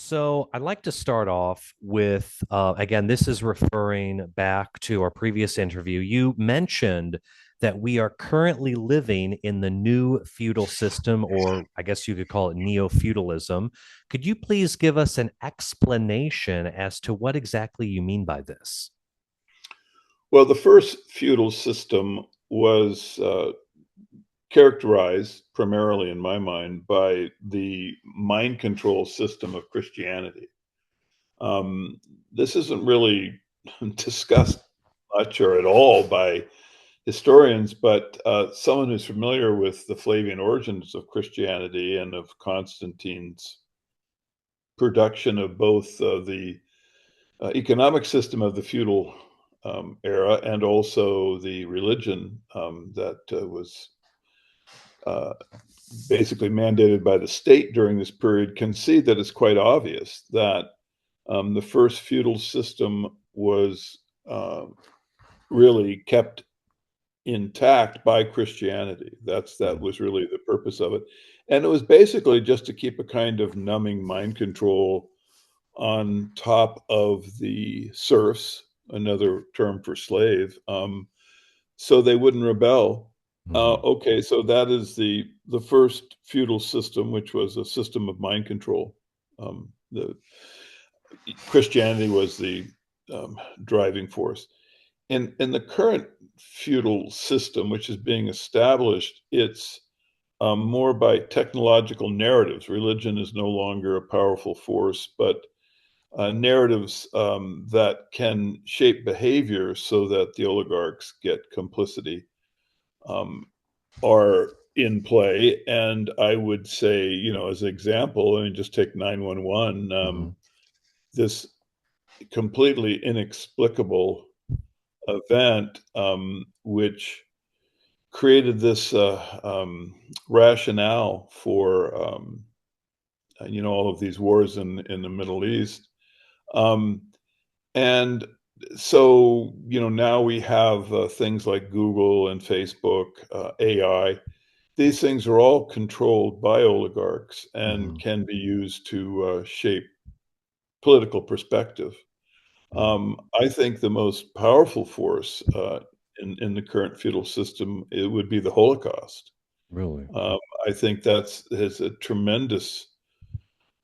So I'd like to start off with, again, this is referring back to our previous interview. You mentioned that we are currently living in the new feudal system, or I guess you could call it neo-feudalism. Could you please give us an explanation as to what exactly you mean by this? Well, the first feudal system was characterized primarily, in my mind, by the mind control system of Christianity. This isn't really discussed much or at all by historians, but someone who's familiar with the Flavian origins of Christianity and of Constantine's production of both the economic system of the feudal era and also the religion that was uh, basically mandated by the state during this period can see that it's quite obvious that the first feudal system was uh, really kept intact by Christianity. That was really the purpose of it, and it was basically just to keep a kind of numbing mind control on top of the serfs, another term for slave, so they wouldn't rebel. Mhm. Okay, so that is the first feudal system, which was a system of mind control. The Christianity was the driving force. In the current feudal system, which is being established, it's more by technological narratives. Religion is no longer a powerful force, but narratives that can shape behavior so that the oligarchs get complicity um, are in play. And I would say, as an example, I mean, just take 911, Mhm. this completely inexplicable event, which created this rationale for, all of these wars in the Middle East. Um, And so, now we have things like Google and Facebook, AI. These things are all controlled by oligarchs and Mhm. can be used to shape political perspective. Mhm. I think the most powerful force in the current feudal system, it would be the Holocaust. Really? Um, I think that's has a tremendous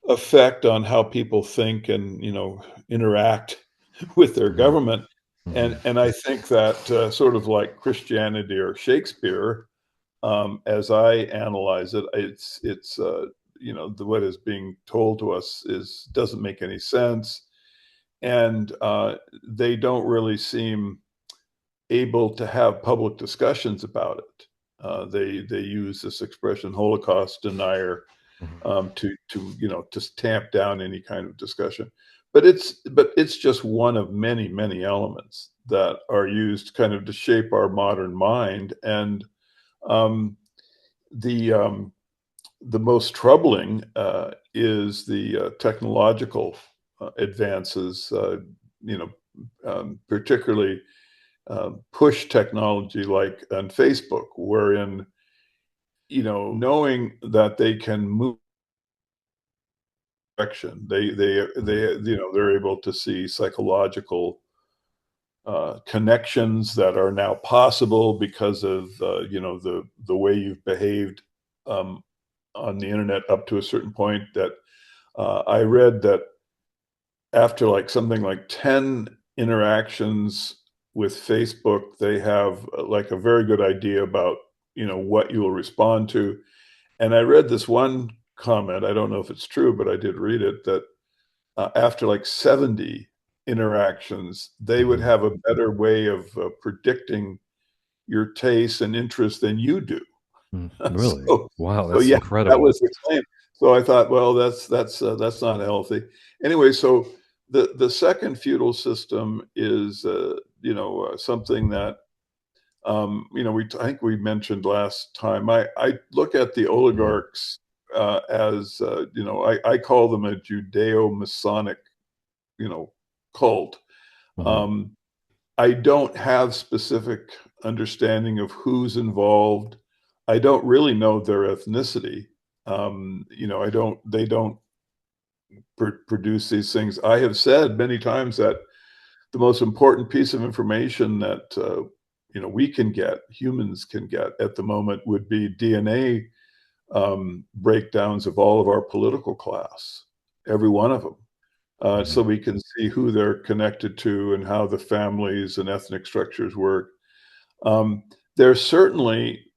effect on how people think and interact with their Mhm. government. And Mhm. and I think that sort of like Christianity or Shakespeare, as I analyze it, it's what is being told to us is doesn't make any sense, and they don't really seem able to have public discussions about it. They use this expression Holocaust denier Mhm. to tamp down any kind of discussion. But it's just one of many many elements that are used kind of to shape our modern mind. And um, the the most troubling is the technological advances. Particularly push technology like on Facebook, wherein knowing that they can move direction. They're able to see psychological connections that are now possible because of the way you've behaved um, on the internet up to a certain point. That I read that after like something like 10 interactions with Facebook, they have like a very good idea about what you will respond to. And I read this one comment. I don't know if it's true, but I did read it, that after like 70 interactions, they would Mhm. have a better way of predicting your tastes and interests than you do. Really? so, Wow, so that's yeah, that incredible. was the claim. So I thought, well, that's not healthy. Anyway, so the second feudal system is something that I think we mentioned last time. I look at the Mhm. oligarchs as I call them a judeo-messanic cult. Mhm. Um, I don't have specific understanding of who's involved. I don't really know their ethnicity. I don't. They don't produce these things. I have said many times that the most important piece of information that we can get, humans can get at the moment, would be DNA breakdowns of all of our political class, every one of them, so Mhm. we can see who they're connected to and how the families and ethnic structures work. Um, they're certainly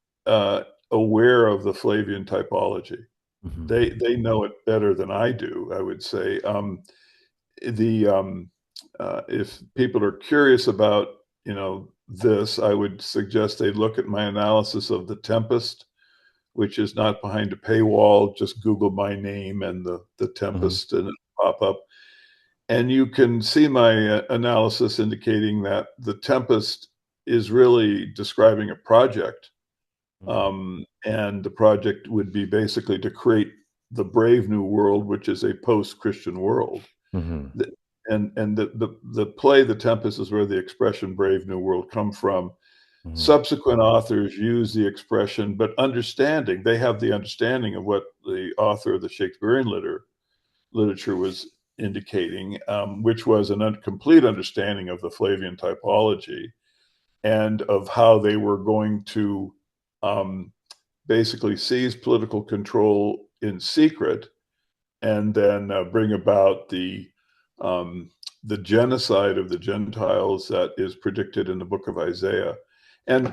aware of the Flavian typology. Mhm. They know it better than I do, I would say. The If people are curious about this, I would suggest they look at my analysis of the Tempest, which is not behind a paywall. Just Google my name and the Mhm. Tempest, and it'll pop up. And you can see my analysis indicating that the Tempest is really describing a project. Mhm. And the project would be basically to create the brave new world, which is a post-Christian world. Mhm. And the play The Tempest is where the expression brave new world come from. Mhm. Subsequent authors use the expression, but understanding, they have the understanding of what the author of the Shakespearean literature was indicating, which was an complete understanding of the Flavian typology and of how they were going to um, basically seize political control in secret and then bring about um, the genocide of the Gentiles that is predicted in the book of Isaiah. And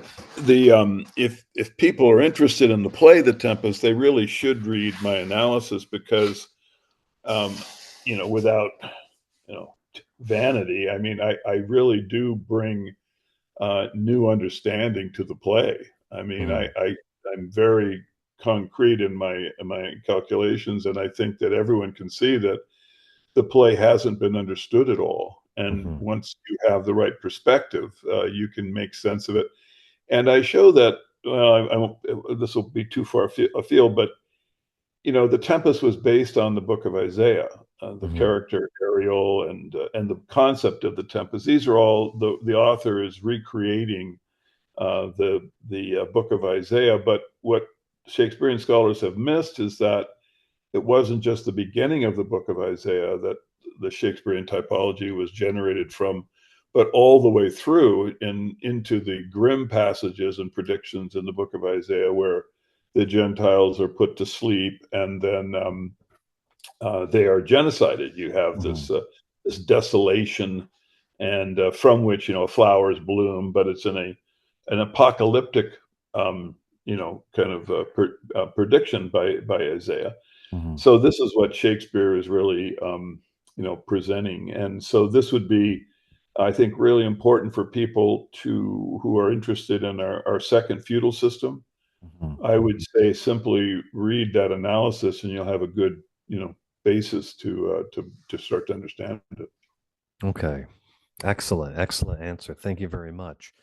if people are interested in the play The Tempest, they really should read my analysis, because um, without vanity, I mean, I really do bring new understanding to the play. I mean, Mhm. I'm very concrete in my calculations, and I think that everyone can see that the play hasn't been understood at all. And Mhm. once you have the right perspective, you can make sense of it. And I show that. Well, I won't. This will be too far afield, but the Tempest was based on the book of Isaiah, the Mhm. character Ariel, and the concept of the Tempest. These are all the author is recreating the book of Isaiah. But what Shakespearean scholars have missed is that it wasn't just the beginning of the book of Isaiah that the Shakespearean typology was generated from, but all the way through into the grim passages and predictions in the book of Isaiah, where the Gentiles are put to sleep and then they are genocided. You have Mhm. this desolation, and from which flowers bloom, but it's in an apocalyptic kind of prediction by Isaiah. Mhm. So this is what Shakespeare is really presenting, and so this would be, I think, really important for people who are interested in our second feudal system. Mhm. I would say simply read that analysis, and you'll have a good basis to start to understand it. Okay. Excellent. Excellent answer. Thank you very much.